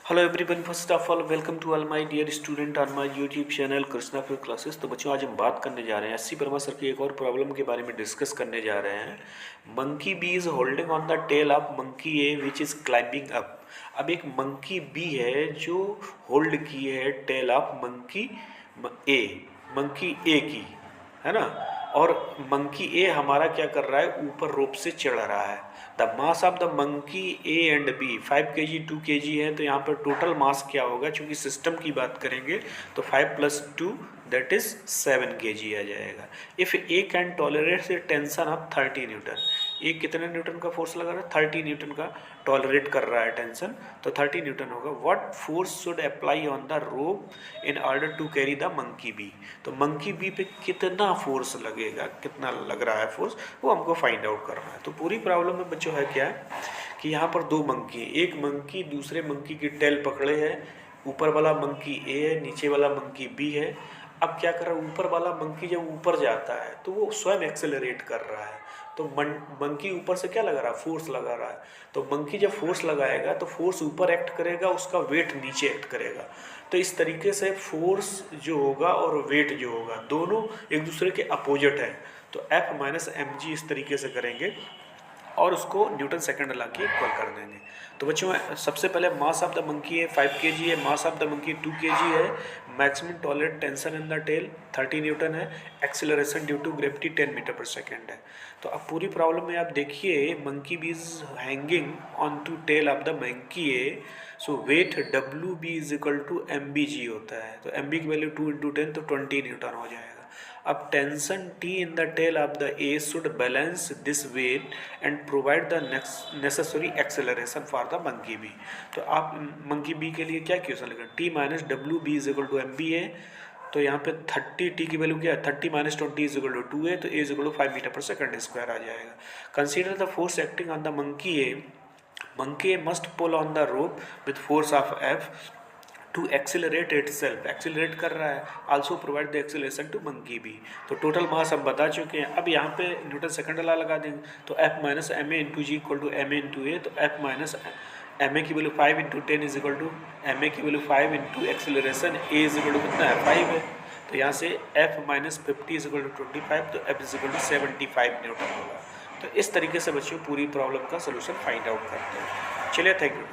Hello everyone, first of all welcome to all my dear student on my YouTube channel Krishna फिर classes. तो बच्चों, आज हम बात करने जा रहे हैं एससी वर्मा सर की एक और प्रॉब्लम के बारे में डिस्कस करने जा रहे हैं। Monkey B is holding on the tail of monkey A which is climbing up. अब एक मंकी बी है जो होल्ड की है टेल ऑफ मंकी ए की, है ना। और मंकी ए हमारा क्या कर रहा है, ऊपर रोप से चढ़ रहा है। The mass of the monkey A and B 5 kg 2 kg है, तो यहाँ पर टोटल मास क्या होगा, चूंकि सिस्टम की बात करेंगे तो 5 + 2 दैट इज 7 kg आ जाएगा। If A can tolerate tension of 30 newton, A कितने न्यूटन का फोर्स लगा रहा है, 30 न्यूटन का टॉलरेट कर रहा है टेंशन, तो 30 न्यूटन होगा। What force should apply on the rope in order to carry the monkey B. तो मंकी बी पे कितना फोर्स लगेगा, कितना लग रहा है फोर्स, वो हमको फाइंड आउट करना है। तो पूरी प्रॉब्लम में बच्चों है क्या कि यहाँ पर दो मंकी, एक मंकी दूसरे मंकी की टेल पकड़े है। ऊपर वाला मंकी ए है, नीचे वाला मंकी बी है। अब क्या कर रहा है, ऊपर वाला मंकी जब ऊपर जाता है तो वो स्वयं एक्सेलरेट कर रहा है। तो मंकी ऊपर से क्या लगा रहा है, फोर्स लगा रहा है। तो मंकी जब फोर्स लगाएगा तो फोर्स ऊपर एक्ट करेगा, उसका वेट नीचे एक्ट करेगा। तो इस तरीके से फोर्स जो होगा और वेट जो होगा दोनों एक दूसरे के अपोजिट है। तो F - mg इस तरीके से करेंगे और उसको न्यूटन सेकंड ला के इक्वल कर देंगे। तो बच्चों, सबसे पहले मास ऑफ द मंकी है 5 kg है, mass of the monkey 2 kg है, maximum tolerate tension in the tail 30 newton है, acceleration due to gravity 10 metre per second है। तो अब पूरी प्रॉब्लम में आप देखिए, monkey B is hanging on to tail of the monkey A. So weight W B is equal to M B G होता है। तो एम बी की वैल्यू 2 × 10 तो 20 न्यूटन हो जाएगा। अब tension T in the tail of the A should balance this weight and provide the necessary acceleration for the monkey B। तो आप monkey B के लिए क्या क्वेश्चन लिखें, T - WB is equal to MB है। तो यहाँ पे 30 T की वैल्यू क्या है, 30 - 20 इज इक्वल टू 2 है। तो A is equal to 5 metre per second square आ जाएगा। Consider the force acting on the monkey A। monkey A must pull on the rope with force of F to accelerate itself, accelerate कर रहा है, also provide the acceleration to monkey B. तो total mass हम बता चुके हैं। अब यहाँ पे न्यूटन सेकंड लॉ लगा देंगे। तो F - ma × g equal to ma × a। तो F - ma की value 5 × 10 is equal to ma की value 5 × acceleration a is equal to कितना है, 5 है। तो यहाँ से F - 50 इज इक्वल टू 25, तो F is equal to 75 newton होगा। तो इस तरीके से बच्चों पूरी प्रॉब्लम का सोल्यूशन फाइंड आउट करते हैं। चलिए, थैंक यू।